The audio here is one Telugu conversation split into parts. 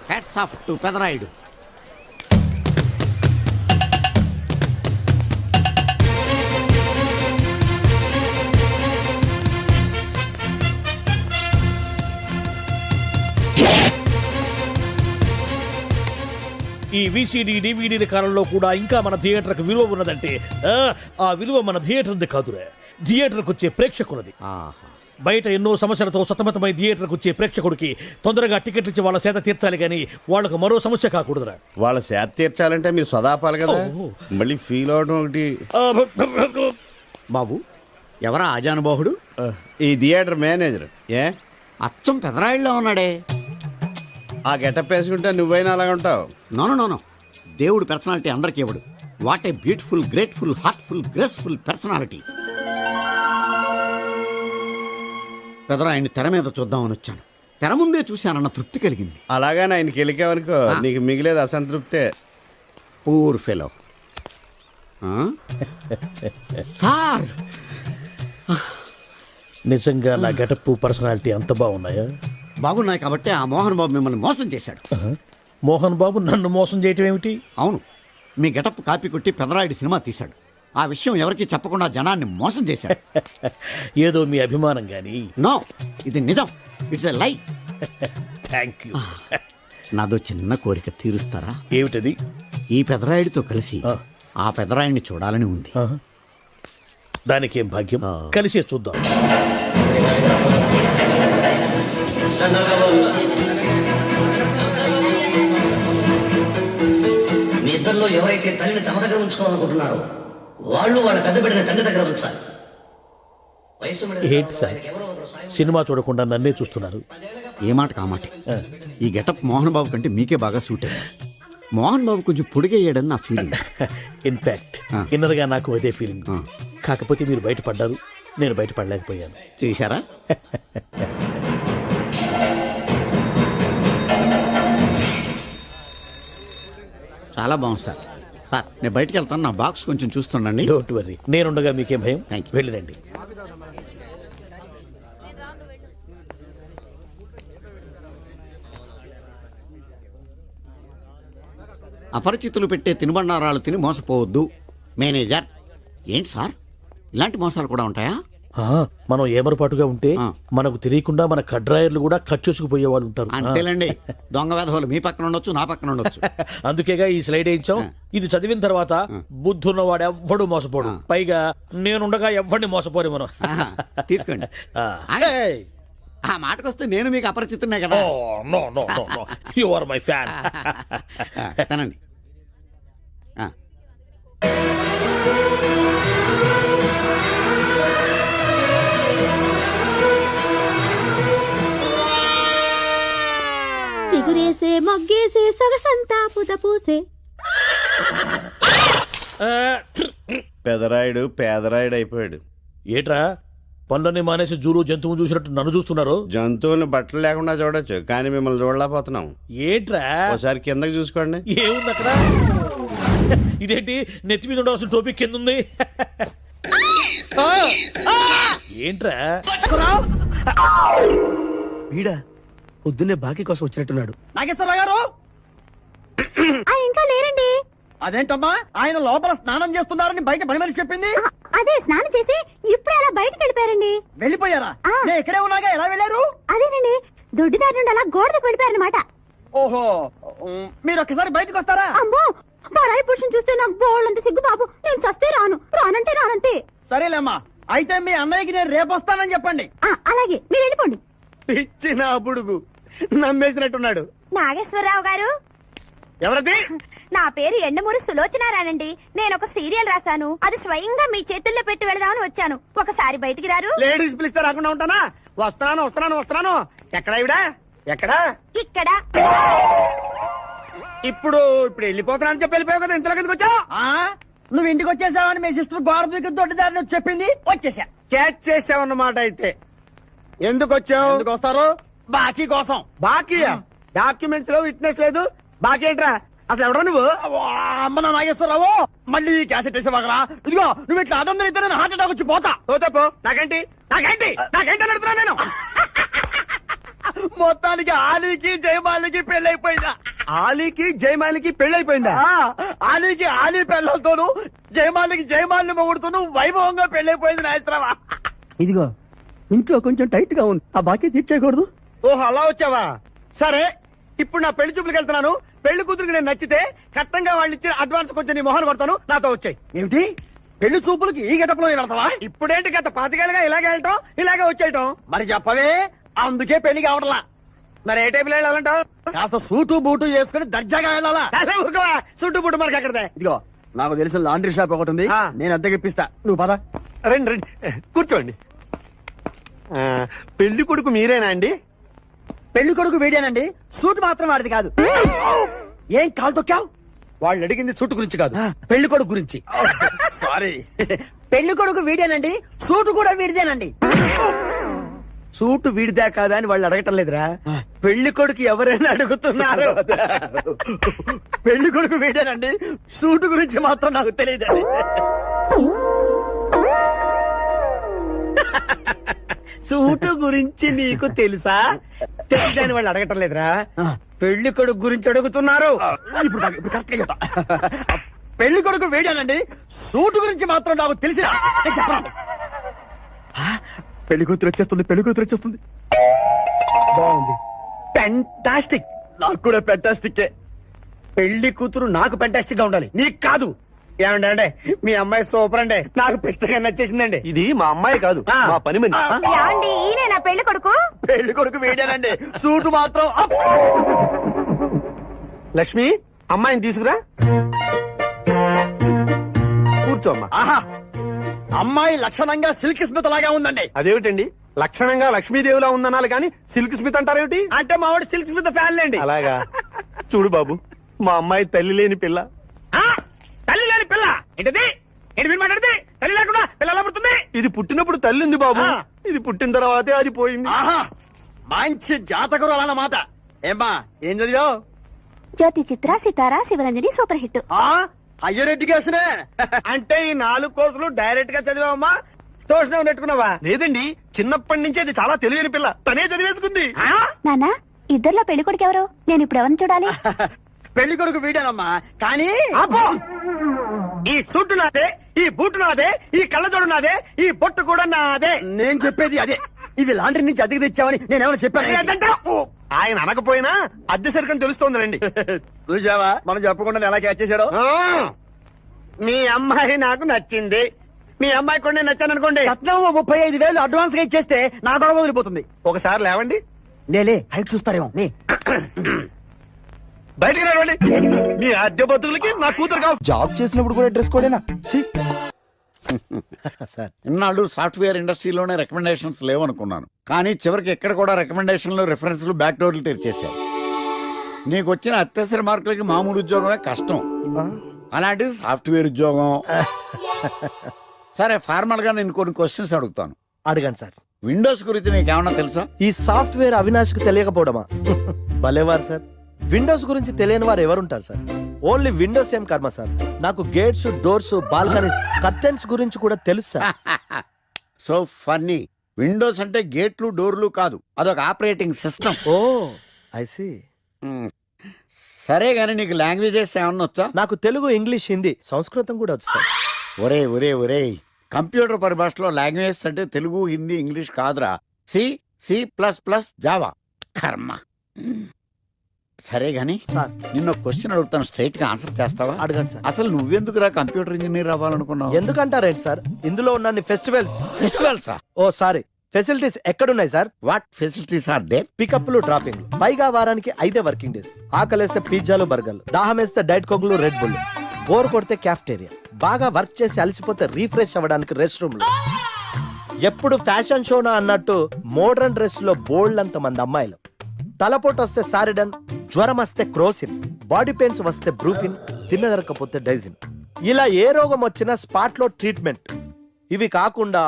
Hats off to Pedarayudu. ఈ విసిడి డివిడీల కాలంలో కూడా ఇంకా మన థియేటర్కి విలువ ఉన్నదంటే ఆ విలువ మన థియేటర్ది కాదురా, థియేటర్కి వచ్చే ప్రేక్షకులది. బయట ఎన్నో సమస్యలతో సతమతమై థియేటర్కి వచ్చే ప్రేక్షకుడికి తొందరగా టికెట్లు ఇచ్చి వాళ్ళ సేద తీర్చాలి కానీ వాళ్ళకు మరో సమస్య కాకూడదురా. వాళ్ళ సేద తీర్చాలంటే మీరు సదాపాలి కదా, మళ్ళీ ఫీల్ అవడం ఒకటి. బాబు ఎవరా ఆజానుబాహుడు? ఈ థియేటర్ మేనేజర్. ఏ అచ్చం పెదరాయుడులో ఉన్నాడే. ఆ గెటప్ వేసుకుంటే నువ్వైనా అలాగ ఉంటావు. నో దేవుడు పర్సనాలిటీ అందరికీ ఇవ్వడు. What a beautiful, grateful, heartful, graceful personality. పెదరాయుడిని తెర మీద చూద్దామని వచ్చాను. తెర ముందే చూశానన్న తృప్తి కలిగింది. అలాగని ఆయనకి వెళ్ళికావనుకో నీకు మిగిలేదు అసంతృప్తే. Poor fellow. సార్ నిజంగా నా గెటప్ పర్సనాలిటీ అంత బాగున్నాయా? బాగున్నాయి కాబట్టి ఆ మోహన్ బాబు మిమ్మల్ని మోసం చేశాడు. మోహన్ బాబు నన్ను మోసం చేయటం ఏమిటి? అవును, మీ గెటప్ కాపీ కొట్టి పెదరాయుడు సినిమా తీశాడు. ఆ విషయం ఎవరికీ చెప్పకుండా జనాన్ని మోసం చేశాడు. ఏదో మీ అభిమానం గాని. నో, ఇది నిజం. ఇట్స్ ఎ లై. Thank you. నాదో చిన్న కోరిక తీరుస్తారా? ఏమిటది? ఈ పెదరాయుడితో కలిసి ఆ పెదరాయుడిని చూడాలని ఉంది. దానికేం భాగ్యం, కలిసే చూద్దాం. మీ ఇద్దరిలో ఎవరైతే తల్లిని తమ దగ్గర ఉంచుకోవాలనుకుంటున్నారో వాళ్ళు వాళ్ళ పెద్ద బిడ్డని తండ్రి దగ్గర ఉంచాలి. ఏంటి సార్, సినిమా చూడకుండా నన్నే చూస్తున్నారు? ఏ మాట కామాటే. ఈ గెటప్ మోహన్ బాబు కంటే మీకే బాగా సూట్ అయ్యింది. మోహన్ బాబు కొంచెం పొడిగయ్యాడని నా ఫీలింగ్. ఇన్ఫాక్ట్ ఇన్నర్గా నాకు అదే ఫీలింగ్. కాకపోతే మీరు బయటపడ్డారు, నేను బయటపడలేకపోయాను. చూశారా? చాలా బాగుంది సార్. సార్ నేను బయటికి వెళ్తాను, నా బాక్స్ కొంచెం చూస్తుండండి. డోంట్ వర్రీ, నేనుండగా మీకేం భయం. వెళ్ళిరండి. అపరిచితులు పెట్టే తినుబండారాలు తిని మోసపోవద్దు. మేనేజర్. ఏంటి సార్, ఇలాంటి మోసాలు కూడా ఉంటాయా? మనం ఏమరపాటుగా ఉంటే మనకు తెలియకుండా మన కడ్రాయర్లు కూడా కట్ చేసుకుపోయే వాళ్ళు ఉంటారు. అంతేలేండి, దొంగ వేధవులు మీ పక్కన ఉండొచ్చు, నా పక్కన ఉండొచ్చు. అందుకేగా ఈ స్లైడ్ వేయించాం. ఇది చదివిన తర్వాత బుద్ధున్నవాడు ఎవ్వడు మోసపోడు. పైగా నేనుండగా ఎవ్వడిని మోసపోరు మనం. తీసుకోండి. ఆ మాటకొస్తే నేను మీకు అపరిచితున్నే కదా. You are my fan. తనండి. సిగురేసే మొగ్గేసే సొగసంతా పుత పూసే. పెదరాయుడు పేదరాయుడు అయిపోయాడు. ఏట్రా పనులన్నీ మానేసి జూలు జంతువు చూసినట్టు నన్ను చూస్తున్నారు? జంతువుని బట్టలు లేకుండా చూడొచ్చు, కానీ మిమ్మల్ని చూడలేకపోతున్నాం. ఏంట్రా ఒకసారి కిందకి చూసుకోండి. ఏముంది అక్కడ? ఇదేంటి నెత్తి మీద ఉండవలసిన టోపిక్ కింద ఉంది? ఏంట్రా? వీడా పొద్దున్నే బాకీ కోసం వచ్చినట్టున్నాడు. నాగేశ్వరరావు గారు ఇంకా లేరండి. అదేంటమ్మా, ఆయన లోపల స్నానం చేస్తున్నారని బయట పని మనిషి చెప్పింది. అదే స్నానం చేసి ఇప్పుడే అలా బయటకు వెళ్ళిపోయారండి. వెళ్ళిపోయారా? నేను ఇక్కడే ఉన్నాగా, ఎలా వెళ్ళారు? అదేనండి, దొడ్డిదారి నుండి అలా గోడకు వెళ్ళిపోయారనమాట. ఓహో, మీరు ఒక్కసారి బయటకు వస్తారా? అమ్మో, పరాయి పురుషుని చూస్తే నాకు బోళ్ళంత సిగ్గు బాబు. నేను చస్తే రాను, రానంటే రానంతే. సరేలేమ్మా, అయితే మీ అన్నయ్యకి నేను రేపు వస్తానని చెప్పండి. అలాగే, మీరు వెళ్ళిపోండి. ఇచ్చిన బుడుగు నమ్మేసినట్టున్నాడు. నాగేశ్వరరావు గారు. ఎవరది? నా పేరు ఎండమూరి సులోచనారానండి. నేను ఒక సీరియల్ రాశాను, అది స్వయంగా మీ చేతుల్లో పెట్టి వెళదామని వచ్చాను. ఒకసారి బయటికి రారు? లేడీస్ పిలిస్తే రాకుండా ఉంటానా? వస్తున్నాను వస్తున్నాను వస్తున్నాను. ఎక్కడ ఇవిడా? ఎక్కడ? ఇక్కడ. ఇప్పుడు వెళ్ళిపోతున్నా అని చెప్పి వెళ్ళిపోయావు కదా, ఇంతలో కిందకి వచ్చావు. నువ్వు ఇంటికి వచ్చేసావని మీ సిస్టర్ గోడ దూకి దొడ్డిదారిని చెప్పింది, వచ్చేసా. క్యాచ్ చేసావన్నమాట. అయితే ఎందుకు వచ్చావు? ఎందుకు వస్తారు? బాకీ కోసం. బాకీ? డాక్యుమెంట్స్ లో విట్నెస్ లేదు, బాకీ ఏంట్రా? అసలు ఎవడో నువ్వు? అమ్మ నా నాగేశ్వరరావు, మళ్ళీ క్యాసెట్ వేసేవాగరా? ఇదిగో నువ్వు ఇట్లా అదం అయితే నేను హార్ట్ అటాక్ వచ్చి పోతా. పోతే పో, నాకేంటి నాకేంటి నాకేంటి అని అడుగుతున్నా నేను. మొత్తానికి ఆలీకి జయమాలికి పెళ్ళైపోయిందా? ఆలీకి జయమాలికి పెళ్ళైపోయిందా? ఆలీకి ఆలీ పెళ్ళతోను జయమాలికి జయమాలిని మొగుడుతూను వైభవంగా పెళ్ళైపోయింది నాయసరావా. ఇదిగో ఇంట్లో కొంచెం టైట్ గా ఉంది, ఆ బాకీ తీర్చేయకూడదు. ఓహో అలా వచ్చావా? సరే, ఇప్పుడు నా పెళ్లి చూపులకు వెళ్తున్నాను. పెళ్లి కూతురికి నేను నచ్చితే కట్టంగా వాళ్ళు ఇచ్చిన అడ్వాన్స్ కొంచెం నీ మొహన్ కొడతాను, నాతో వచ్చాయి. ఏమిటి పెళ్లి చూపులకి ఈ గెటప్లో వెళ్తావా? ఇప్పుడేంటి గత పాతికేళ్ళగా ఇలాగే వెళ్ళటం, ఇలాగే వచ్చేయటం. మరి చెప్పవే, అందుకే పెళ్లి కావడలా. మరి ఏ టైపులో వెళ్ళాలంటావు? కాస్త సూటు బూటు వేసుకుని దర్జాగా వెళ్ళాలా? ఊరుకోవా, సూటు బూటు మనకి అక్కడదే. ఇదిగో నాకు తెలిసిన లాండ్రీ షాప్ ఒకటి ఉంది, నేను అద్దెకి ఇప్పిస్తా. నువ్వు పద. రండి రండి కూర్చోండి. పెళ్లి కొడుకు మీరేనా అండి? పెళ్లి కొడుకు వీడేనండి, సూట్ మాత్రం వాడిది కాదు. ఏం కాలు తొక్కావు? వాళ్ళు అడిగింది సూట్ గురించి కాదు, పెళ్లి కొడుకు గురించి. సారీ. పెళ్లి కొడుకు వీడేనండి, సూట్ కూడా వీడిదేనండి. సూటు వీడిదే కాదా అని వాళ్ళు అడగటం లేదురా, పెళ్లి కొడుకు ఎవరైనా అడుగుతున్నారు. పెళ్లి కొడుకు వీడేనండి, సూటు గురించి మాత్రం నాకు తెలియదండి. సూటు గురించి నీకు తెలుసా? తెలియదని వాళ్ళు అడగటం లేదురా, పెళ్లి కొడుకు గురించి అడుగుతున్నారు. ఇప్పుడు కరెక్ట్ గా చెప్తా. పెళ్లి కొడుకు వేడానండి, సూటు గురించి మాత్రం నాకు తెలిసి చెప్పండి. పెళ్లి కూతురు వచ్చేస్తుంది, పెళ్లి కూతురు వచ్చేస్తుంది. బాగుంది, ఫెంటాస్టిక్. నాకు కూడా ఫెంటాస్టిక్. పెళ్లి కూతురు నాకు ఫెంటాస్టిక్ గా ఉండాలి, నీకు కాదు. ఏమండి అంటే మీ అమ్మాయి సూపర్ అండి, నాకు పెద్దగా నచ్చేసిందండి. ఇది మా అమ్మాయి కాదు, మా పని మంది. ఏమండి ఈయన నా పెళ్లి కొడుకు? పెళ్లి కొడుకు వేడానండి, సూటు మాత్రం. లక్ష్మి, అమ్మాయిని తీసుకురా, కూర్చోమ్మా. ఆహా, అమ్మాయి లక్షణంగా సిల్క్ స్మిత్ లాగా ఉందండి. అదేమిటండి, లక్షణంగా లక్ష్మీదేవిలా ఉందనాలి కానీ సిల్క్ స్మిత్ అంటారేమిటి? అంటే మా వాడు సిల్క్ స్మిత్ ఫ్యాన్ లేండి. అలాగా? చూడు బాబు, మా అమ్మాయి తల్లి లేని పిల్ల. తల్లి లేని పిల్ల ఏంటది? ఏంటి మీరు మాట్లాడితే? తల్లి లేకుండా పిల్ల ఎలా పుడుతుంది? ఇది పుట్టినప్పుడు తల్లి ఉంది బాబు, ఇది పుట్టిన తర్వాతే అది పోయింది. మంచి జాతకులు అన్నమాట. ఏమ్మా, ఏం చదివావు? జ్యోతి చిత్ర, సితారా, శివరంజని సూపర్ హిట్. హయ్యర్ ఎడ్యుకేషనే అంటే ఈ 4 కోర్సులు డైరెక్ట్ గా చదివామా, ట్యూషన్ నెట్టుకున్నావా? లేదండి, చిన్నప్పటి నుంచి అది చాలా తెలియని పిల్ల, తనే చదివేసుకుంది. నానా, ఇద్దర్లో పెళ్లి కొడుకు ఎవరు? నేను ఇప్పుడు ఎవరిని చూడాలి? పెళ్లి కొడుకు వీడానమ్మా, కానీ ఈ సూటు నాదే, ఈ బూటు నాదే, ఈ కళ్ళజోడు నాదే, ఈ బొట్టు కూడా నాదే. నేను చెప్పేది అదే. ఇవి లాండ్రీ నుంచి అద్దెకి తెచ్చావని నేనేమైనా చెప్పాను? ఆయన అనకపోయినా అద్దె సరికని తెలుస్తోందండి. చూసావా, మనం చెప్పకుండా ఎలా క్యాచ్ చేశాడో. మీ అమ్మాయి నాకు నచ్చింది, మీ అమ్మాయి కూడా నేను నచ్చాను అనుకోండి, 35,000 అడ్వాన్స్ గా ఇచ్చేస్తే నా గొడవ వదిలిపోతుంది. ఒకసారి లేవండి. లేలే, హైట్ చూస్తారేమో. బయటికి రావండి, మీ అద్దె బతుకులకి నా కూతురు కావు. జాబ్ చేసినప్పుడు కూడా డ్రెస్ కోడేనా? సార్, ఇన్నాళ్ళు సాఫ్ట్వేర్ ఇండస్ట్రీలోనే రికమెండేషన్స్ లేవనుకున్నాను, కానీ చివరికి ఎక్కడ కూడా రికమెండేషన్లు, రిఫరెన్స్లు, బ్యాక్ డోర్లు తెరిచేశారు. నీకు వచ్చిన అత్యవసర మార్కులకి మామూలు ఉద్యోగమే కష్టం, అలాంటిది సాఫ్ట్వేర్ ఉద్యోగం. సరే, ఫార్మల్ గా నేను కొన్ని క్వశ్చన్స్ అడుగుతాను, అడగండి సార్. విండోస్ గురించి నీకేమన్నా తెలుసా? ఈ సాఫ్ట్వేర్ అవినాష్ కు తెలియకపోవడమా? భలేవారు సార్, విండోస్ గురించి తెలియని వారు ఎవరుంటారు సార్? ఓన్లీ విండోస్ ఏం కర్మ సార్, నాకు గేట్స్, డోర్స్, బాల్కనీస్, కర్టెన్స్ గురించి కూడా తెలుసు సార్. So funny. విండోస్ అంటే గేట్లు, డోర్లు కాదు, అదొక operating system. Oh I see. సరే గానీ నీకు లాంగ్వేజెస్ ఏమన్నా వచ్చా? నాకు తెలుగు, ఇంగ్లీష్, హిందీ, సంస్కృతం కూడా వచ్చు సార్. ఒరే ఒరే ఒరే, కంప్యూటర్ పరిభాషలో లాంగ్వేజెస్ అంటే తెలుగు, హిందీ, ఇంగ్లీష్ కాదురా, సి, C++, జావా. కర్మ. సరే గాని సార్, నిన్న క్వశ్చన్ అడుగుతాను, స్ట్రైట్ గా ఆన్సర్ చేస్తావా? అడగండి సార్. అసలు నువ్వెందుకురా కంప్యూటర్ ఇంజనీర్ అవ్వాలనుకున్నావు? ఎందుకంటారేంటి సార్, ఇందులో ఉన్న ఫెస్టివల్సా? ఓ సారీ, ఫెసిలిటీస్ ఎక్కడున్నాయి sir? What facilities are there? పికప్లు, డ్రాపింగ్లు, పైగా వారానికి 5 వర్కింగ్ డేస్. ఆకలేస్తే పిజ్జాలు, బర్గర్లు, దాహం వేస్తే డైట్ కోక్లు, రెడ్ బుల్, బోర్ కొడితే క్యాఫ్టేరియా, బాగా వర్క్ చేసి అలసిపోతే రీఫ్రెష్ అవ్వడానికి రెస్ట్ రూమ్లు. ఎప్పుడు ఫ్యాషన్ షోనా అన్నట్టు మోడర్న్ డ్రెస్ లో బోల్డ్ అంత మంది అమ్మాయిలు. తలపోటు వస్తే సారిడన్, జ్వరం వస్తే క్రోసిన్, బాడీ పెయిన్స్ వస్తే బ్రూఫిన్, తిన్నదరకపోతే డైజిన్. ఇలా ఏ రోగం వచ్చినా స్పాట్ లో ట్రీట్మెంట్. ఇవి కాకుండా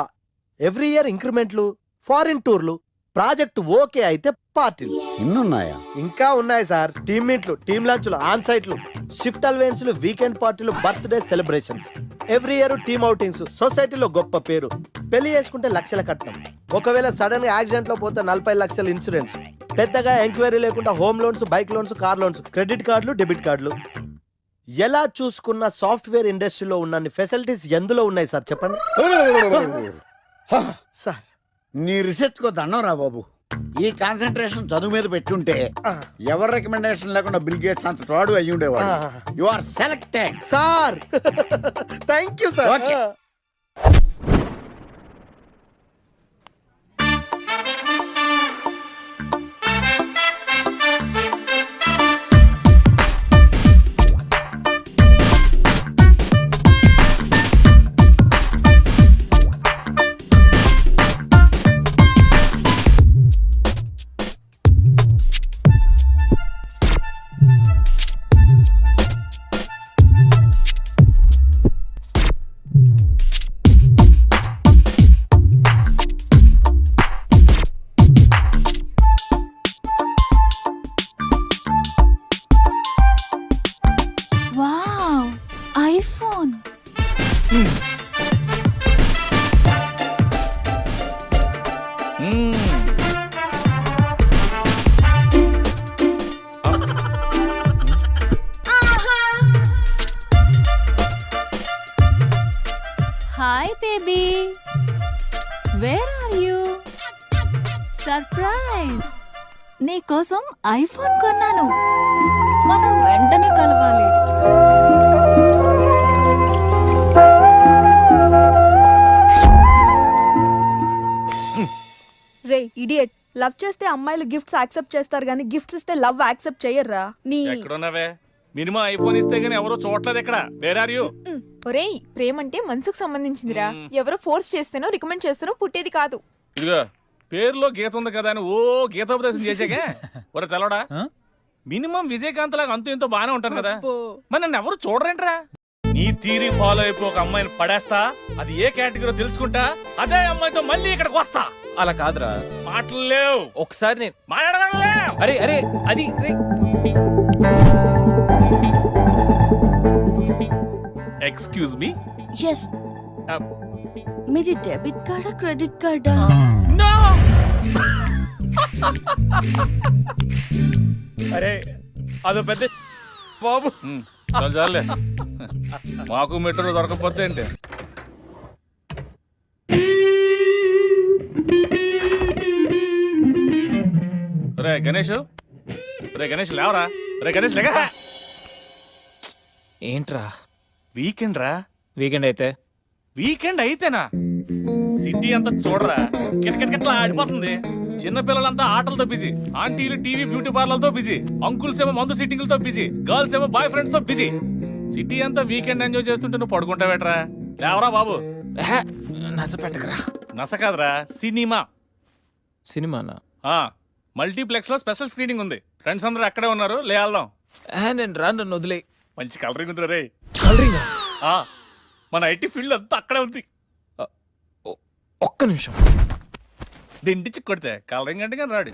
ఎవ్రీ ఇయర్ ఇంక్రిమెంట్లు, ఫారిన్ టూర్లు, ప్రాజెక్ట్ ఓకే అయితే పార్టీలు. ఇన్నున్నాయా? ఇంకా ఉన్నాయి సార్. టీమ్ మీట్లు, టీమ్ లంచ్లు, ఆన్ సైట్లు, షిఫ్ట్ అలవెన్స్లు, వీకెండ్ పార్టీలు, birthday celebrations. Every year team outings, సొసైటీలో గొప్ప పేరు, పెళ్లి చేసుకుంటే లక్షల కట్నం, ఒకవేళ సడన్ గా యాక్సిడెంట్ లో పోతే 40 లక్షల ఇన్సూరెన్స్, పెద్దగా ఎంక్వైరీ లేకుండా home loans, bike loans, car loans, credit కార్డులు, డెబిట్ కార్డులు. ఎలా చూసుకున్న సాఫ్ట్వేర్ ఇండస్ట్రీలో ఉన్న ఫెసిలిటీస్ ఎందులో ఉన్నాయి సార్ చెప్పండి సార్. నీ రీసెర్చ్ కో దండం రా బాబు. ఈ కాన్సన్ట్రేషన్ చదువు మీద పెట్టుంటే ఎవరి రికమెండేషన్ లేకుండా బిల్ గేట్స్ అంత వాడు అయ్యి ఉండేవాడు. You are selected sir. Thank you sir. Okay. Wow, iPhone. Hi baby, where are you? Surprise, నీకోసం ఐఫోన్ కొన్నాను. మనం వెంటనే కలవాలి. రే ఇడియట్, లవ్ చేస్తే అమ్మాయిలు గిఫ్ట్స్ యాక్సెప్ట్ చేస్తారు కానీ గిఫ్ట్స్ ఇస్తే లవ్ యాక్సెప్ట్ చెయ్యర్రా. నీ ఎక్కడున్నావే? మినిమం ఐఫోన్ ఇస్తే గానీ ఎవరో చూడలేదు ఇక్కడ. Where are you? ఒరేయ్, ప్రేమంటే మనసుకు సంబంధించిందిరా. ఎవరో ఫోర్స్ చేస్తేనో రికమెండ్ చేస్తేనో పుట్టేది కాదు. ఇదిగో పేరులో గీత ఉంది కదా అని ఓ గీతోపదేశం చేసాకే ఒరే తెలవడా? మినిమం విజయకాంత్ లాగా అంతూ ఇంతో బానే ఉంటాను కదా, మరి నన్ను ఎవరు చూడరేంట్రా? నీ తీరి ఫాలో అయిపో ఒక అమ్మాయిని పడేస్తా, అది ఏ కేటగిరీ తెలుసుకుంటా, అదే అమ్మాయితో మళ్ళీ ఇక్కడికి వస్తా. అలా కాదురా, మాటలు లేవు. ఒకసారి నేను మాట్లాడలేవు. అరే అరే అది ఎక్స్క్యూజ్ మీ. ఎస్, మీది డెబిట్ కార్డా క్రెడిట్ కార్డా? నో. అరే అదో పెద్ద బాబు. చాలే, మాకు మెట్రో దొరకపోతే ఏంటి? రే గణేష్, రే గణేష్ లేవరా, రే గణేష్ లేక. ఏంట్రా వీకెండ్ రా. వీకెండ్ అయితే వీకెండ్ అయితేనా? సిటీ అంతా చూడరా, కిటకిటకిట్లా ఆడిపోతుంది. చిన్న పిల్లలంతా ఆటలతో బిజీ, ఆంటీలు టీవీ బ్యూటీ పార్లర్తో బిజీ, అంకుల్స్ ఏమో మందు సిట్టింగ్లతో బిజీ, గర్ల్స్ ఏమో బాయ్ ఫ్రెండ్స్ తో బిజీ. సిటీ అంతా వీకెండ్ ఎంజాయ్ చేస్తుంటే నువ్వు పడుకుంటావేట్రా? లేవరా బాబు. నస పెట్టకరా. నస కాదురా, సినిమా. సినిమానా? మల్టీప్లెక్స్ లో స్పెషల్ స్క్రీనింగ్ ఉంది. ఫ్రెండ్స్ అందరూ అక్కడే ఉన్నారు, లే వెళ్దాం. నేను రాను, నన్ను వదిలే. మంచి కలరింగ్ ఉంది రే. కలరింగ్? మన ఐటీ ఫీల్డ్ అంతా అక్కడే ఉంది. ఒక్క నిమిషం. దిండిచి కొడితే కలరింగ్ అంటే కానీ రాడు.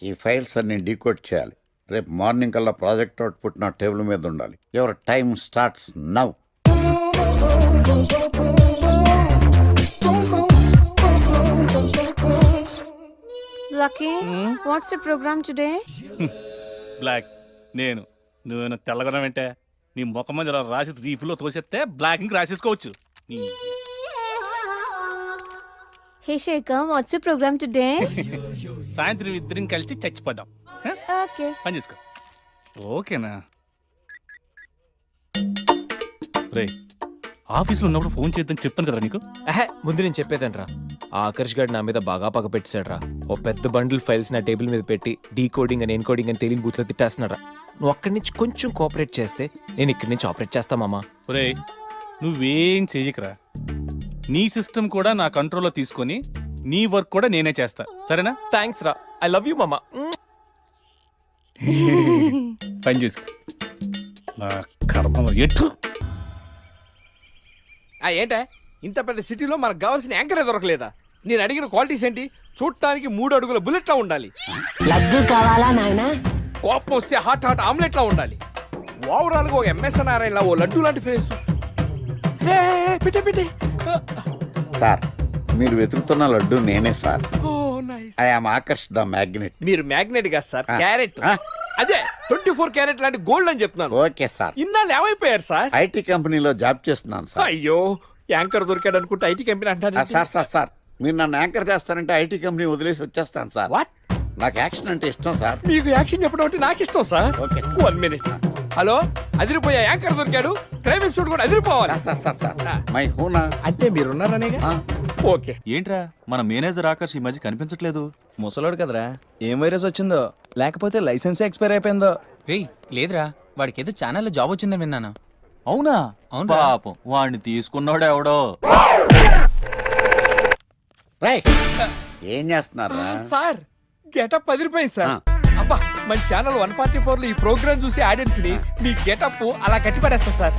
ఈ ఫైల్స్ అన్ని డీకోడ్ చేయాలి. రేపు మార్నింగ్ కల్లా ప్రాజెక్ట్ అవుట్పుట్ నా టేబుల్ మీద ఉండాలి. Your time starts now. Lucky, what's the programme today? Black. నేను నువ్వేనా తెల్లగొనం ఏంటే? నీ ముఖం మీద ఇలా రాసి రీఫ్లో తోసేస్తే బ్లాక్ ఇంక్ రాసేసుకోవచ్చు. Hey Shekhar, what's the programme today? సాయంత్రం ఇద్దరం కలిసి చచ్చిపోదాం. ఓకే, పని చేసుకో. ఓకేనా? రే, ఆఫీస్లో ఉన్నప్పుడు ఫోన్ చేద్దని చెప్తాను కదా నీకు. ముందు నేను చెప్పేదంట్రా, ఆ ఆకర్ష్ గారు నా మీద బాగా పగ పెట్టాడు రా. ఓ పెద్ద బండిల్ ఫైల్స్ నా టేబుల్ మీద పెట్టి డీకోడింగ్ అని ఎన్కోడింగ్ అని తెలియని బూత్లో తిట్టేస్తున్నారా. నువ్వు అక్కడి నుంచి కొంచెం కోఆపరేట్ చేస్తే నేను ఇక్కడి నుంచి ఆపరేట్ చేస్తా మామా. రే, నువ్వేం చెయ్యకరా. నీ సిస్టమ్ కూడా నా కంట్రోల్లో తీసుకొని నీ వర్క్ కూడా నేనే చేస్తా, సరేనా? థ్యాంక్స్ రా, ఐ లవ్ యూ మామా. పని చేసుకో. నా కర్మలో ఎటు. ఏంటే ఇంత పెద్ద సిటీలో మనకు కావాల్సిన యాంకరే దొరకలేదా? నేను అడిగిన క్వాలిటీస్ ఏంటి? చూడటానికి 3 అడుగుల బుల్లెట్లా ఉండాలి, లడ్డు కావాలా నాయనా? కోపం వస్తే హాట్ ఆమ్లెట్లా ఉండాలి, ఓవరాల్ గా ఒక ఎంఎస్ నారాయణ ఓ లడ్డు లాంటి ఫేస్. పెట్టే సార్ మీరు వెతుకుతున్న లడ్డు నేనే sir. Oh nice. I am Akarsh the magnet. మీరు మ్యాగ్నెట్ కాదు సార్, ఆ. క్యారెట్. ఆ. అదే 24 క్యారెట్ లాంటి గోల్డ్ అని చెప్తున్నాను. Okay sir. ఇన్నాళ్ళు ఏమైపోయారు సార్? ఐటీ కంపెనీలో జాబ్ చేస్తున్నాను సార్. అయ్యో, యాంకర్ దొరికాడు అనుకుంటే ఐటీ కంపెనీ అంటారు. సార్ సార్ సార్ మీరు నన్ను యాంకర్ చేస్తారంటే ఐటీ కంపెనీ వదిలేసి వచ్చేస్తాను సార్. వాట్? నాకు యాక్షన్ అంటే ఇష్టం సార్. మీకు యాక్షన్ చెప్పడం అంటే నాకు ఇష్టం sir. Okay sir. 1 minute. Hello, అదిరిపోయా యాంకర్ దొరికాడు. క్రైమ్ ఎపిసోడ్ కూడా అదిరిపోవాలి. సార్ సార్ సార్ మై హూనా. అంటే మీరున్నారనేగా. ఆ. ఓకే. ఏంట్రా మన మేనేజర్ ఆకర్ష్ ఈ మధ్య కనిపించట్లేదు. ముసలోడు కదరా, ఏం వైరస్ వచ్చిందో లేకపోతే లైసెన్స్ ఎక్స్పైర్ అయిపోయిందో. రేయ్ లేదురా, వాడికి ఏదో ఛానల్లో జాబ్ వచ్చిందని విన్నాను. అవునా? అవును. పాపం వాడిని తీసుకున్నాడు ఎవడో. రైట్ ఏం చేస్తున్నారా? సార్ గెటప్ అదిరిపోయింది సార్. అబ్బా, మన ఛానల్ 144 లో ఈ ప్రోగ్రామ్ చూసి ఆడియన్స్ ని మీ గెటప్ అలా కట్టి పడేస్తా సార్.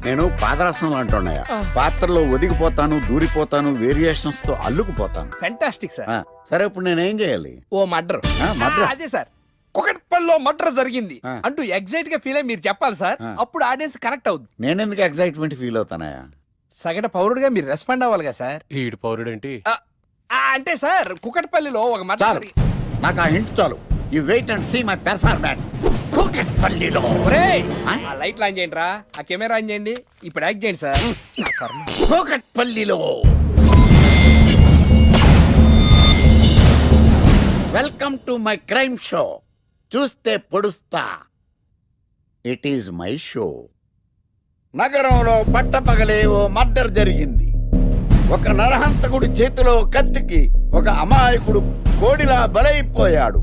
నేను పాదరసం అంటున్నాయా, పాత్రలో ఒదిగిపోతాను, దూరిపోతాను, వేరియేషన్స్ తో అల్లుకుపోతాను. Fantastic sir. సరే ఇప్పుడు నేనేం చేయాలి? ఓ మర్డర్. murder? అదే సార్, కుకట్పల్లిలో మర్డర్ జరిగింది ఆ. అంటూ ఎగ్జైట్ గా ఫీల్ అయ్యి మీరు చెప్పాలి సార్. అప్పుడు ఆడియన్స్ కనెక్ట్ అవుద్ది. నేనెందుకు ఎక్సైట్మెంట్ ఫీల్ అవుతానయా? సగటు పౌరుడుగా మీరు రెస్పాండ్ అవ్వాలిగా సార్. ఈడు పౌరుడేంటి? అంటే సార్ కుకట్పల్లిలో ఒక చాలు, మర్డర్. నాకు ఆ హింట్ చాలు. You wait and see my performance. కూకట్పల్లిలో ఆ లైట్ ఆన్ చేయండి రా, ఆ కెమెరా ఆన్ చేయండి, ఇప్పుడు యాక్ట్ చేయండి సార్. నా కర్మ. కూకట్పల్లిలో. Welcome to my crime show. చూస్తే పొడుస్తా. It is my show. నగరంలో పట్టపగలే ఓ మర్డర్ జరిగింది. ఒక నరహంతకుడి చేతిలో కత్తికి ఒక అమాయకుడు కోడిలా బలైపోయాడు.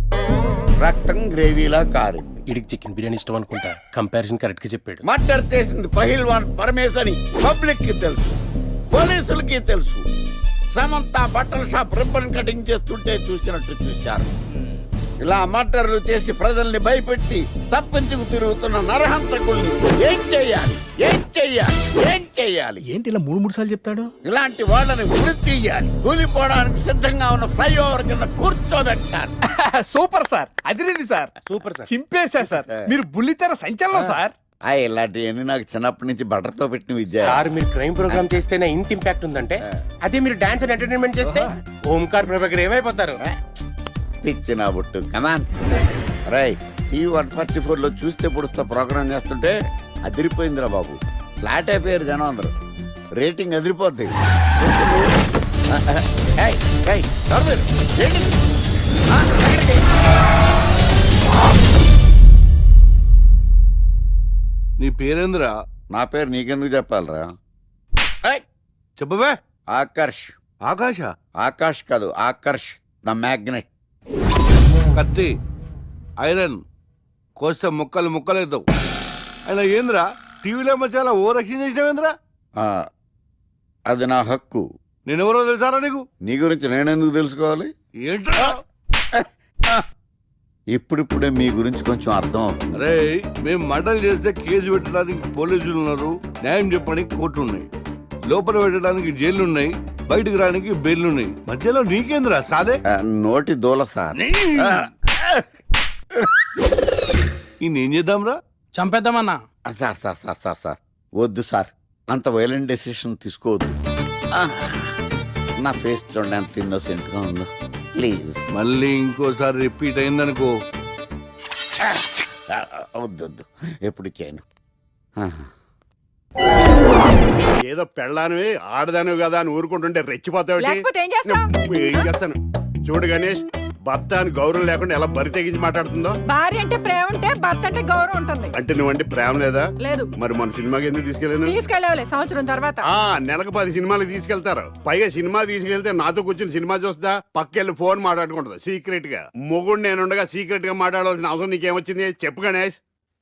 రక్తం గ్రేవీలా కారింది. ఇడికి చికెన్ బిర్యానీ ఇష్టం అనుకుంటా. కంపారిజన్ కరెక్ట్ గా చెప్పాడు. మర్డర్ చేసింది పహిల్వాన్ పరమేశ్ అని పబ్లిక్ కి తెలుసు, పోలీసులకి తెలుసు. సమంత బట్టల షాప్ రిబ్బన్ కటింగ్ చేస్తుంటే చూసినట్టు చూశారు. ఇలా మర్డర్లు చేసి ప్రజల్ని భయపెట్టి తప్పించుకు తిరుగుతున్న నరహంతకుల్ని ఏం చెయ్యాలి, ఏం చెయ్యాలి, ఏం చెయ్యాలి? ఏంటి ఇలా 3 సార్లు చెప్తాడు? ఇలాంటి వాళ్ళని వృత్తి తీయాలి. కూలిపోవడానికి సిద్ధంగా ఉన్న ఫ్లైఓవర్ కింద కూర్చోబెట్టాలి. సూపర్ సార్, అదిరింది సార్. Super sir. చింపేశా సార్. మీరు బుల్లితెర సంచలనం సార్. ఇలాంటివన్నీ నాకు చిన్నప్పటి నుంచి బట్టర్తో పెట్టిన విద్య. సార్ మీరు క్రైమ్ ప్రోగ్రామ్ చేస్తేనే ఇంత ఇంపాక్ట్ ఉందంటే, అదే మీరు డాన్స్ అండ్ ఎంటర్టైన్మెంట్ చేస్తే ఓంకార్ ప్రభాకర్ ఏమైపోతారు? పిచ్చిన బుట్టు కమాన్. రై టీవీ 144 లో చూస్తే పొడుస్తా ప్రోగ్రామ్ చేస్తుంటే అదిరిపోయిందిరా బాబు. ఫ్లాట్ అయిపోయారు జనం అందరూ. రేటింగ్ అదిరిపోద్ది. ఏయ్, ఏయ్, ఎవరు మీరు? ఏంటి? ఎక్కడికి? నీ పేరేంద్రా? నా పేరు నీకెందుకు చెప్పాలరా? చెప్పవే. ఆకర్ష్. ఆకాశ? ఆకాష్ కాదు, ఆకర్ష్ ద మ్యాగ్నెట్. కత్తి, ఐరన్ కోస్తే ముక్కలు ముక్కలేద్దావు. అయినా ఏంద్రా టీవీలో మధ్య ఓ రక్షణ చేసినావేంద్రా? అది నా హక్కు. నేనెవరో తెలుసారా నీకు? నీ గురించి నేనెందుకు తెలుసుకోవాలి? ఏంట్రా? ఇప్పుడిప్పుడే మీ గురించి కొంచెం అర్థం అవుతుంది. అరే, మేము మర్డర్ చేస్తే కేసు పెట్టడానికి పోలీసులు ఉన్నారు, న్యాయం చెప్పడానికి కోర్టు ఉన్నాయి, లోపల పెట్టడానికి జైలు ఉన్నాయి, బయటకు రానికి బెయిల్ ఉన్నాయి. మధ్యలో నీకేంద్రా సాదే? నోటి దూల సార్. ఏం చేద్దాంరా? చంపేద్దామన్నా. Sir sir sir sir sir వద్దు సార్, అంత వైలెంట్ డెసిషన్ తీసుకోవద్దు. నా ఫేస్ చూడండి ఎంత ఇన్నోసెంట్ గా ఉందో. ప్లీజ్ మళ్ళీ ఇంకోసారి రిపీట్ అయిందనుకో. వద్దు, ఎప్పుడు చేయను. ఏదో పెళ్ళానివి ఆడదానివి కదా అని ఊరుకుంటుంటే రెచ్చిపోతావు. లేకపోతే ఏం చేస్తావ్? ఏం చేస్తాను చూడు గణేష్, భర్త అని గౌరవం లేకుండా ఎలా బరి తెగించి మాట్లాడుతుందో. భార్య అంటే ప్రేమ ఉంటే భర్త అంటే గౌరవం ఉంటుంది. అంటే నువ్వంటే ప్రేమ లేదా? లేదు. మరి మన సినిమాకి ఎందుకు తీసుకెళ్ళాను? తీసుకెళ్ళవలే సంవత్సరం తర్వాత. నెలకు 10 సినిమాలు తీసుకెళ్తారు. పైగా సినిమా తీసుకెళ్తే నాతో కూర్చుని సినిమా చూస్తా, పక్కెళ్ళి ఫోన్ మాట్లాడుకుంటుంది సీక్రెట్ గా. మొగుడు నేనుండగా సీక్రెట్ గా మాట్లాడాల్సిన అవసరం నీకేమొచ్చింది చెప్పు గణేష్.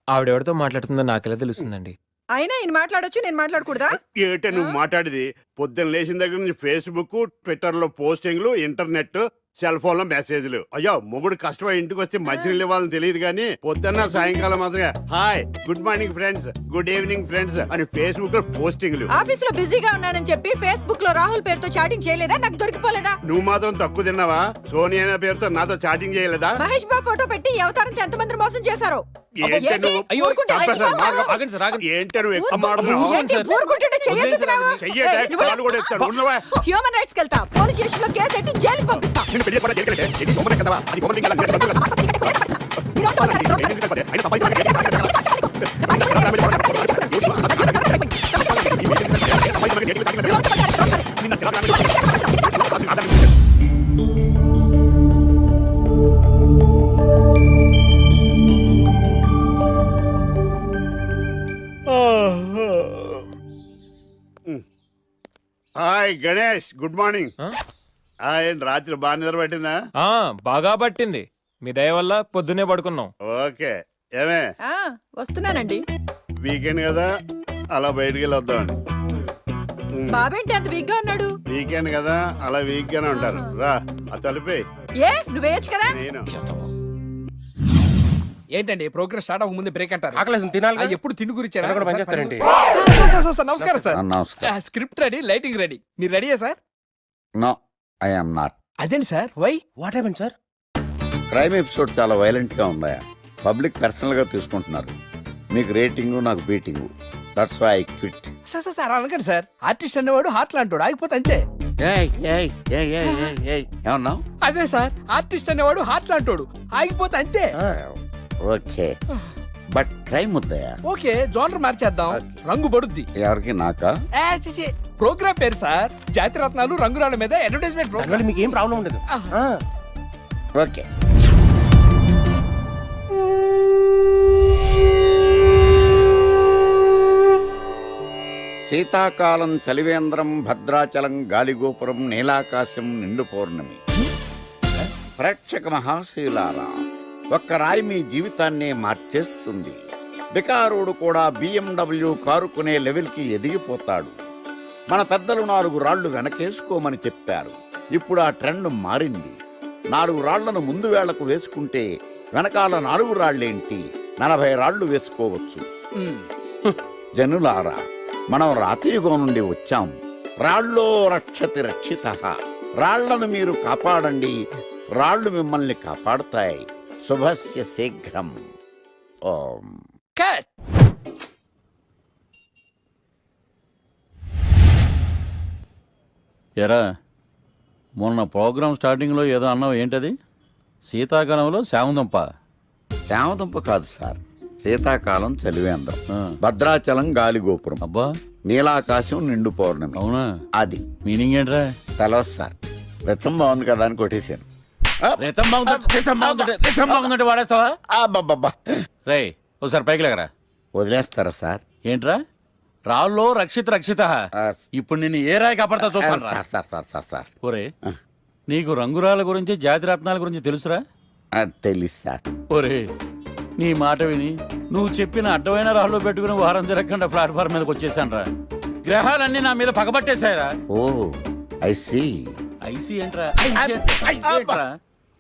ఆవిడెవరితో మాట్లాడుతుందో నాకెలా తెలుస్తుందండి? అయినా ఈయన మాట్లాడొచ్చు, నేను మాట్లాడకూడదా? ఏటే నువ్వు మాట్లాడేది? పొద్దున్న లేచిన దగ్గర నుంచి ఫేస్బుక్, ట్విట్టర్ లో పోస్టింగ్లు, ఇంటర్నెట్, సెల్ ఫోన్ లో మెసేజ్లు. అయ్యో, మొగుడు కష్టమై ఇంటికి వస్తే మంచినీళ్ళు ఇవ్వాలని తెలియదు కానీ పొద్దున్న సాయంకాలం మాత్రమే hi, good morning friends, good evening friends అని ఫేస్బుక్ లో పోస్టింగ్లు. ఆఫీస్ లో బిజీగా ఉన్నానని చెప్పి ఫేస్బుక్ లో రాహుల్ పేరుతో చాటింగ్ చేయలేదా? నాకు దొరికిపోలేదా? నువ్వు మాత్రం తక్కువ తిన్నావా? సోనియా పేరుతో నాతో చాటింగ్ చేయలేదా? మహేష్ బాబు ఫోటో పెట్టి అవతారంతో ఎంతమంది మోసం చేశారో. ఏంటి నువ్వు అయ్యో, చంపేస్తాను. ఆగండి సార్, ఆగండి. ఏంటి నువ్వు ఎక్కువ మాట్లాడుతున్నావు? చెయ్యటే కాలు కూడా ఎత్తాను. ఉన్నవా? హ్యూమన్ రైట్స్ వెళ్తా పోలీస్ స్టేషన్ లో కేసు ఎట్టి జైలుకి పంపిస్తా నిన్ను పెళ్లి కూడా జైలుకి వెళ్ళే. ఇది దొంగనే కదవా? అది దొంగని ఇంకా లంచం పెడతాడు కదా. అయినా తప్పైతే హాయ్ గణేష్, గుడ్ మార్నింగ్. ఏంటి రాత్రి బాగా నిద్ర పట్టిందా? బాగా పట్టింది. మీ దయ వల్ల పొద్దునే పడుకున్నాం. ఓకే. ఏమే వస్తున్నానండి. వీకెండ్ కదా, అలా బయటికి వెళ్ళి వద్దామండి. బాబేంటి అంత వీక్ గా ఉన్నాడు? వీకెండ్ కదా, అలా వీక్ గానే ఉంటారు. రా, ఆ తలిపే. ఏ నువ్వేయచ్చు కదా. నేను ఏంటండి ప్రోగ్రెస్ స్టార్ట్ అవ్వక ముందు బ్రేక్ అంటారు? ఆకలేసం తినాలి. ఎప్పుడు తిండి గురించి పనిచేస్తారండి. నమస్కారం సార్. నమస్కారం. Script ready, lighting ready. మీరు రెడీయా sir? No, I am not. అదేంటి sir, why? What happen sir? Crime episode చాలా వైలెంట్ గా ఉందా? పబ్లిక్ పర్సనల్ గా తీసుకుంటున్నారు. మీకు రేటింగ్, నాకు beating. That's why I quit. Sir అనకండి సార్. ఆర్టిస్ట్ అనేవాడు హార్ట్ లాంటాడు, ఆగిపోతే అంతే. ఏమన్నావు? అదే సార్, ఆర్టిస్ట్ అనేవాడు హార్ట్ లాంటాడు, ఆగిపోతే అంతే. ఓకే, బట్ క్రైమ్ వద్దయా? ఓకే, జోనర్ మార్చేద్దాం. రంగు పడుద్ది. ఎవరికి? నాకా? ప్రోగ్రామ్ పేరు సార్ జాతిరత్నాలు రంగురాళ్ళ మీద అడ్వర్టైజ్మెంట్ ప్రోగ్రామ్. మీకు ఏం ప్రాబ్లం ఉండదు. ఓకే. శీతాకాలం చలివేంద్రం, భద్రాచలం గాలిగోపురం, నీలాకాశం, నిండు పౌర్ణమి. ప్రేక్షక మహాశీలారా, ఒక్క రాయి మీ జీవితాన్నే మార్చేస్తుంది. బికారుడు కూడా BMW కారు కొనే లెవెల్కి ఎదిగిపోతాడు. మన పెద్దలు 4 రాళ్లు వెనకేసుకోమని చెప్పారు. ఇప్పుడు ఆ ట్రెండ్ మారింది. 4 రాళ్లను ముందు వేళ్లకు వేసుకుంటే వెనకాల 4 రాళ్లేంటి 40 రాళ్లు వేసుకోవచ్చు. జనులారా, మనం రాతియుగం నుండి వచ్చాం. రాళ్ళో రక్షతి రక్షిత. రాళ్లను మీరు కాపాడండి, రాళ్లు మిమ్మల్ని కాపాడుతాయి. శుభస్య శీఘ్రం. ఓం. ఎరా, మొన్న ప్రోగ్రామ్ స్టార్టింగ్లో ఏదో అన్నావు, ఏంటది? శీతాకాలంలో శామంతంప. శామదుంప కాదు సార్, శీతాకాలం చలివేంద్రం, భద్రాచలం గాలిగోపురం, అబ్బా, నీలాకాశం, నిండు పౌర్ణమి. అవునా? అది మీనింగ్ ఏంట్రా? తెలవదు సార్. రతం బాగుంది కదా అని కొట్టేశాను. వాడేస్తావా? అబ్బబ్బబ్బా. రేయ్, ఒకసారి పైకి లేకరా. వదిలేస్తారా సార్? ఏంట్రా? రాళ్ళో రక్షిత. ఇప్పుడు నిన్ను ఏ రాయి కాపాడతా చూస్తాను. Sir sir sir sir sir ఒరే, నీకు రంగురాల గురించి, జాతి రత్నాల గురించి తెలుసురా? తెలీదు సార్. ఒరే, నీ మాట విని నువ్వు చెప్పిన అడ్డమైన రాళ్ళు పెట్టుకుని వారం తిరగకుండా ప్లాట్ఫామ్ మీదకి వచ్చేసాను రా. గ్రహాలన్నీ నా మీద పగబట్టేశాయరా. ఓ, ఐ సీ. ఐసీ ఏంట్రా?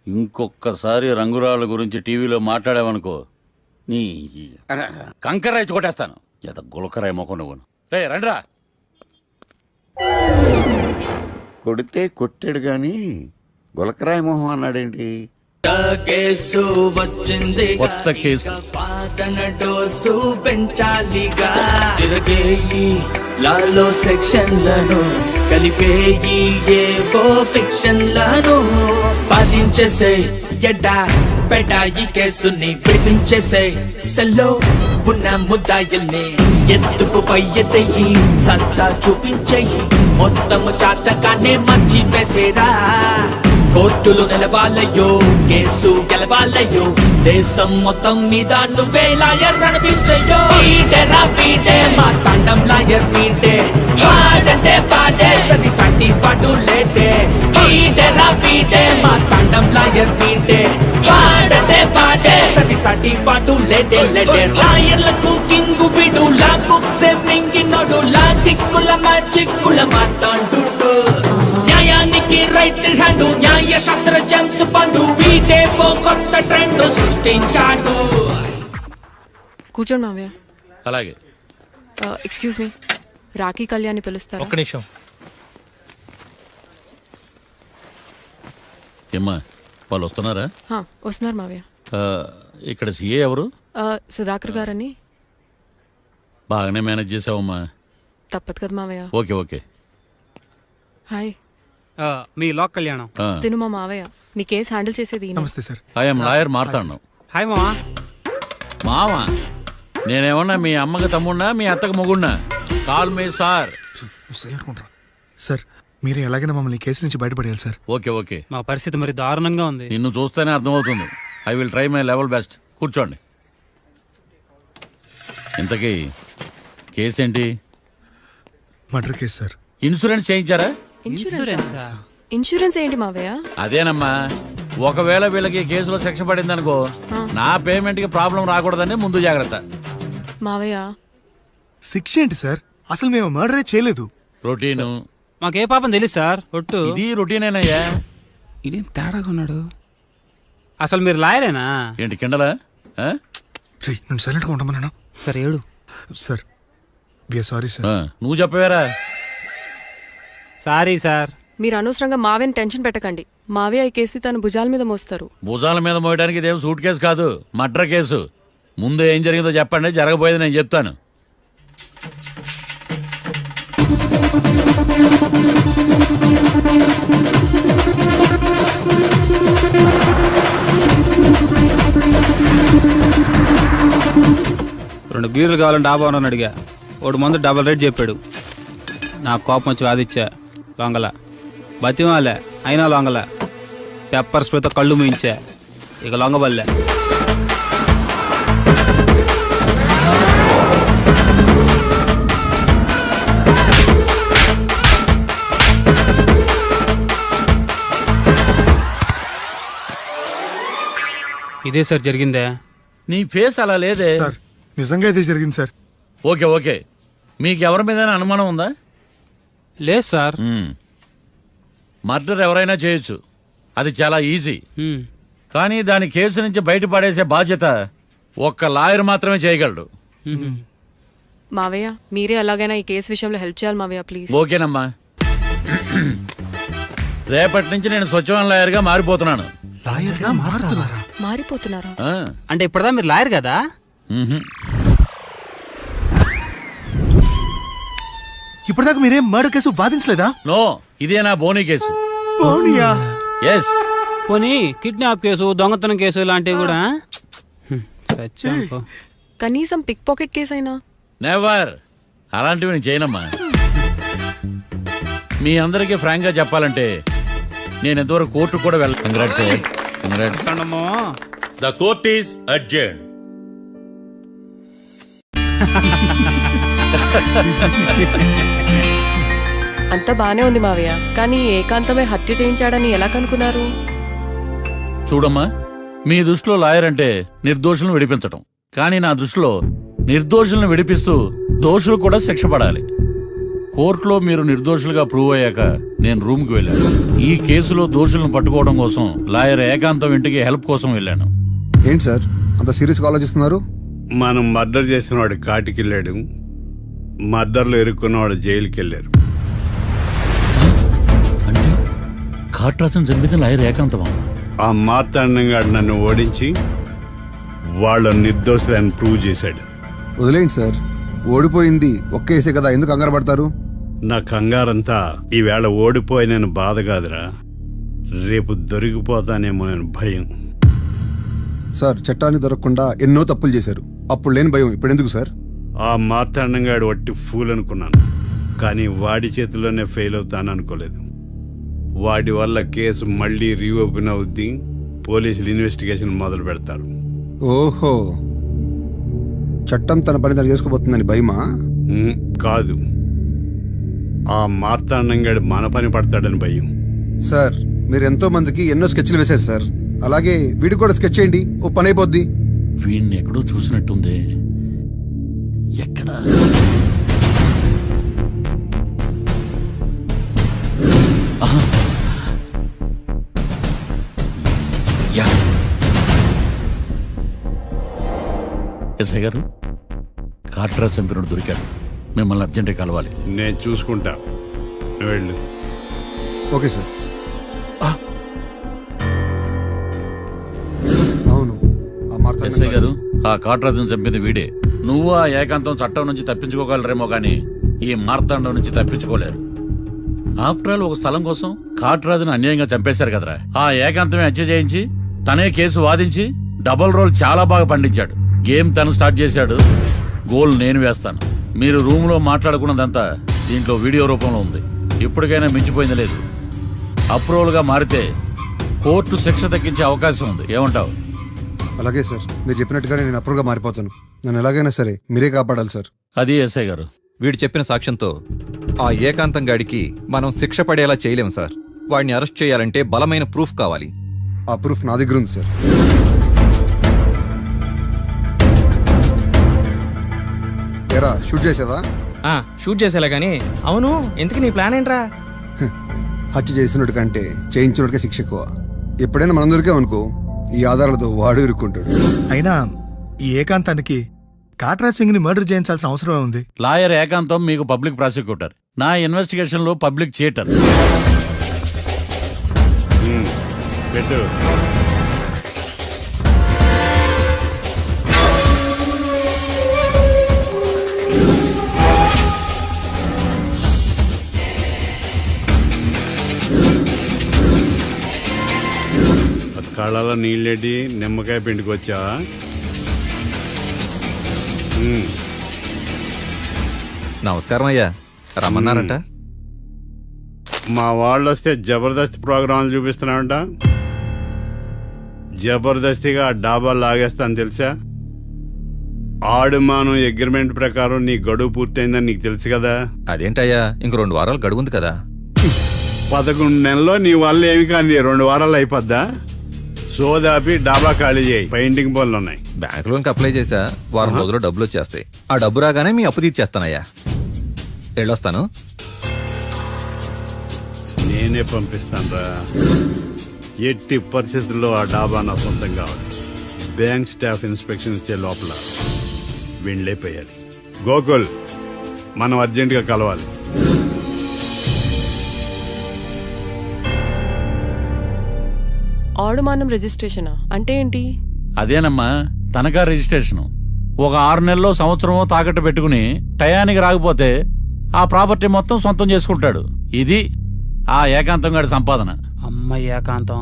ఇంకొక్కసారి రంగురాళ్ళ గురించి టీవీలో మాట్లాడావనుకో, నీ కంకర రైచి కొట్టేస్తాను. ఎంత గులకరాయి మొక్క నువ్వు. రే రండ్రా. కొడితే కొట్టాడు గాని గులకరాయ మొహం అన్నాడేంటి? కేసు వచ్చింది, కొత్త కేసు. డోసు పెంచాలిగా. తిరగేయి లాలో సెక్షన్లను, కలిపేయి ఏవో ఫిక్షన్లను. బాధించేసే ఎడ్డా పెడా ఈ కేసుని విధించేసే. సెల్లో ఉన్న ముద్దాయిల్ని ఎత్తుకు పై ఎత్తయి, సత్తా చూపించేయి. మొత్తము చాతకానే మంచి వేసేరా. కోర్టులు నిలవాలయ్యో, కేసు గెలవాలయ్యో. దేశం మొత్తం మీద నువ్వే లాయర్ నడిపించయ్యో. వీడే మా తాండం లాయర్ వీడే. పాడంటే పాడే సరి సాటి పాడు లేడే. వీడే మా తాండం లాయర్ వీడే. పాడంటే పాడే సరి సాటి పాడు లేడే. లాయర్లకు కింగు విడు, లా బుక్స్ మింగినోడు. లా చిక్కుల మాతాడు. న్యాయానికి రైట్ హ్యాండ్, న్యాయ శాస్త్ర జేమ్స్ పండు. వీడే ఓ కొత్త ట్రెండ్ సృష్టించాడు. కూర్చోండి మావయ్య. అలాగే. ఎక్స్క్యూజ్ మీ, రాఖీ కళ్యాణి పిలుస్తారు. ఒక్క నిమిషం. ఏమ్మా, వాళ్ళు వస్తున్నారా? వస్తున్నారు మావయ్య. ఇక్కడ సీఏ ఎవరు? సుధాకర్ గారని. బాగానే మేనేజ్ చేసావమ్మా. తప్పదు కదా మావయ్య. Okay okay. హాయ్. మీ లోక్ కళ్యాణం. తిను మా మావయ్య. మీ కేసు హ్యాండిల్ చేసేది ఈయన. నమస్తే సార్. ఐఎమ్ లాయర్ మాట్లాడను. హాయ్ మావా. మావా నేనేమన్నా మీ అమ్మకి తమ్ముడినా మీ అత్తకి మొగుడినా? కాల్ మీ సార్. సార్ మీరు ఎలాగైనా మమ్మల్ని కేసు నుంచి బయటపడేయాలి సార్. Okay okay. మా పరిస్థితి మరి దారుణంగా ఉంది. నిన్ను చూస్తేనే అర్థమవుతుంది. I will try my level best. కూర్చోండి. ఇంతకీ కేసు ఏంటి? Murder case sir. ఇన్సూరెన్స్ చేయించారా? ఇన్సూరెన్స్ ఏంటి మావయ్య? అదేనమ్మా, ఒకవేళ వీళ్ళకి ఈ కేసులో శిక్ష పడింది అనుకో, నా పేమెంట్ కి ప్రాబ్లం రాకూడదని ముందు జాగ్రత్త. మావయ్య శిక్ష ఏంటి సార్? అసలు మేము మర్డరే చేయలేదు. రొటీను. మాకే పాపం తెలుసు సార్. ఒట్టు ఇది రొటీనేనయ్యా. ఇదేం తేడాగా ఉన్నాడు. అసలు మీరు లాయరేనా? ఏంటి కిండలా? నేను సైలెంట్ గా ఉంటామన్నా. సరే ఏడు సార్. Sorry sir. నువ్వు చెప్పవేరా? Sorry sir. మీరు అనవసరంగా మావయ్యని టెన్షన్ పెట్టకండి. మావయ్య ఈ కేసు తన భుజాల మీద మోస్తారు. భుజాల మీద మోయడానికి ఇదేం సూట్ కేసు కాదు, మర్డర్ కేసు. ముందు ఏం జరిగిందో చెప్పండి, జరగబోయేది నేను చెప్తాను. రెండు బీర్లు కావాలని డాబా అని అడిగా. వాడు ముందు డబల్ రేట్ చెప్పాడు. నా కోపం వచ్చి వాదిచ్చా. లొంగల బతిమాలే, అయినా లొంగల. పెప్పర్ స్ప్రేతో కళ్ళు మూయించా. ఇక లొంగబల్లే. ఇదే సార్ జరిగిందే. నీ ఫేస్ అలా లేదే. నిజంగా ఇదే జరిగింది సార్. Okay okay. మీకు ఎవరి మీద అనుమానం ఉందా? లేదు సార్. మర్డర్ ఎవరైనా చేయొచ్చు, అది చాలా ఈజీ. కానీ దాని కేసు నుంచి బయటపడేసే బాధ్యత ఒక్క లాయర్ మాత్రమే చేయగలడు. మావయ్య మీరే ఎలాగైనా ఈ కేసు విషయంలో హెల్ప్ చేయాలి మావయ్య ప్లీజ్. ఓకేనమ్మా. రేపటి నుంచి నేను స్వచ్ఛమైన లాయర్గా మారిపోతున్నాను. మారిపోతున్నారా? అంటే ఇప్పుడుదా మీరు లాయర్ కదా? ఇప్పటిదాకా మీరేం మర్డర్ కేసు వాదించలేదా? నో, ఇదే నా బోనీ కేసు. ఎస్. పోనీ కిడ్నాప్ కేసు, దొంగతనం కేసు ఇలాంటివి కూడా? కనీసం పిక్ పాకెట్ కేసు అయినా? నెవర్. అలాంటివి నేను చేయనమ్మా. మీ అందరికీ ఫ్రాంక్ గా చెప్పాలంటే నేను ఎంతవరకు కోర్టు కూడా వెళ్ళాను. Congrats. The court is adjourn. అంతా బానే ఉంది మావయ్య, కానీ ఏకాంతమే హత్య చేయించాడని ఎలా కనుక్కున్నారు? చూడమ్మా, మీ దృష్టిలో లాయర్ అంటే నిర్దోషులను విడిపించటం, కానీ నా దృష్టిలో నిర్దోషులను విడిపిస్తూ దోషులు కూడా శిక్ష పడాలి. కోర్టులో మీరు నిర్దోషులుగా ప్రూవ్ అయ్యాక నేను రూమ్కి వెళ్ళాను. ఈ కేసులో దోషులను పట్టుకోవడం కోసం లాయర్ ఏకాంతం ఇంటికి హెల్ప్ కోసం వెళ్ళాను. ఏంటి సార్ అంత సీరియస్గా ఆలోచిస్తున్నారు? మనం మర్డర్ చేసిన వాడు కాటికి వెళ్ళాడు, మర్డర్లో ఇరుక్కున్నవాడు జైలుకి వెళ్ళారు. అంటే కాట్రాసం చంపితే లాయర్ ఏకాంతమా? ఆ మార్తాండంగా నన్ను ఓడించి వాళ్ళ నిర్దోషులని ప్రూవ్ చేశాడు. వదిలేండి సార్, ఓడిపోయింది ఒక్క కేసే కదా, ఎందుకు కంగారు పడతారు? నా కంగారంతా ఈవేళ ఓడిపోయిన బాధ కాదురా, రేపు దొరికిపోతానేమో నేను భయం. సార్ చట్టాన్ని దొరకకుండా ఎన్నో తప్పులు చేశారు, అప్పుడు లేని భయం ఇప్పుడు ఎందుకు సార్? ఆ మార్తాండంగాడు వట్టి ఫూల్ అనుకున్నాను, కానీ వాడి చేతిలోనే ఫెయిల్ అవుతాను అనుకోలేదు. వాడి వల్ల కేసు మళ్ళీ రీఓపెన్ అవుద్ది, పోలీసులు ఇన్వెస్టిగేషన్ మొదలు పెడతారు. ఓహో, చట్టం తన పని తను చేసుకోబోతుందని భయమా? కాదు, ఆ మార్తాండంగాడు మన పని పడతాడని భయం. సార్ మీరు ఎంతో మందికి ఎన్నో స్కెచ్లు వేశారు సార్, అలాగే వీడికి కూడా స్కెచ్ చేయండి, ఓ పని అయిపోద్ది. వీడిని ఎక్కడో చూసినట్టుంది. ఎక్కడా? ఎస్ఐ గారు, కాట్రా చంపినోడు దొరికాడు, మిమ్మల్ని అర్జెంటుగా కలవాలి. నేను చూసుకుంటా, వెళ్ళు. Okay sir. అవును, ఆ ఎస్ఐ గారు, ఆ కాట్రాజును చంపింది వీడే. నువ్వు ఆ ఏకాంతం చట్టం నుంచి తప్పించుకోగలరేమో కానీ ఈ మార్తాండం నుంచి తప్పించుకోలేరు. ఆఫ్టర్ ఆల్ ఒక స్థలం కోసం కాట్రాజును అన్యాయంగా చంపేశారు కదరా. ఆ ఏకాంతమే హత్య చేయించి తనే కేసు వాదించి డబుల్ రోల్ చాలా బాగా పండించాడు. గేమ్ తను స్టార్ట్ చేశాడు, గోల్ నేను వేస్తాను. మీరు రూమ్లో మాట్లాడుకున్నదంతా దీంట్లో వీడియో రూపంలో ఉంది. ఇప్పటికైనా మించిపోయింది లేదు. అప్రూవల్గా మారితే కోర్టు శిక్ష తగ్గించే అవకాశం ఉంది. ఏమంటావు? అలాగే సార్, మీరు చెప్పినట్టుగానే నేను అప్రూవ్గా మారిపోతాను. నన్ను ఎలాగైనా సరే మీరే కాపాడాలి సార్. అది ఎస్ఐ గారు. వీడు చెప్పిన సాక్ష్యంతో ఆ ఏకాంతం గాడికి మనం శిక్ష పడేలా చేయలేం సార్. వాడిని అరెస్ట్ చేయాలంటే బలమైన ప్రూఫ్ కావాలి. ఆ ప్రూఫ్ నా దగ్గర ఉంది సార్. ఎరా షూట్ చేసావా? షూట్ చేసేలా గానీ అవును, ఎందుకు నీ ప్లాన్ ఏంట్రా? హత్య చేసినట్టు కంటే చేయించినట్టుగా శిక్ష ఎక్కువ. ఎప్పుడైనా మనం దొరికామనుకో ఈ ఆధారాలతో వాడు ఇరుక్కుంటాడు. అయినా ఈ ఏకాంతానికి కాట్రాజ్ సింగ్ ని మర్డర్ చేయించాల్సిన అవసరం ఉంది. లాయర్ ఏకాంతం మీకు పబ్లిక్ ప్రాసిక్యూటర్, నా ఇన్వెస్టిగేషన్ లో పబ్లిక్ చీటర్. పెట్టు. కళ్ళలో నీళ్ళేటి నిమ్మకాయ పిండికొచ్చా? నమస్కారం అయ్యా, రమ్మన్నారంట. మా వాళ్ళు వస్తే జబర్దస్త్ ప్రోగ్రాంలు చూపిస్తున్నామంట. జబర్దస్తిగా ఆ డాబా లాగేస్తాను తెలుసా? ఆడుమానం అగ్రిమెంట్ ప్రకారం నీ గడువు పూర్తయిందని నీకు తెలుసు కదా. అదేంటయ్యా, ఇంక 2 వారాలు గడువు ఉంది కదా. 11 నెలల్లో నీ వల్ల ఏమి కానీ 2 వారాలు అయిపోద్దా? సోదాపి డాబా ఖాళీ చేయి, పెయింటింగ్ పనులు ఉన్నాయి. బ్యాంక్ లోన్కి అప్లై చేశా, వారం రోజుల్లో డబ్బులు వచ్చేస్తాయి. ఆ డబ్బు రాగానే మీ అప్పు తీర్చేస్తానయ్యా. వెళ్ళొస్తాను. నేనే పంపిస్తాను రా. ఎట్టి పరిస్థితుల్లో ఆ డాబా నా సొంతం కావాలి. బ్యాంక్ స్టాఫ్ ఇన్స్పెక్షన్ ఇచ్చే లోపల వెళ్ళైపోయాలి. గోకుల్, మనం అర్జెంటుగా కలవాలి. ఆడుమానం రిజిస్ట్రేషన్ అంటే ఏంటి? అదేనమ్మా తనఖా రిజిస్ట్రేషన్. ఒక 6 నెలల్లో సంవత్సరమో తాకట్టు పెట్టుకుని టయానికి రాకపోతే ఆ ప్రాపర్టీ మొత్తం సొంతం చేసుకుంటాడు. ఇది ఆ ఏకాంతం గారి సంపాదన. అమ్మ ఏకాంతం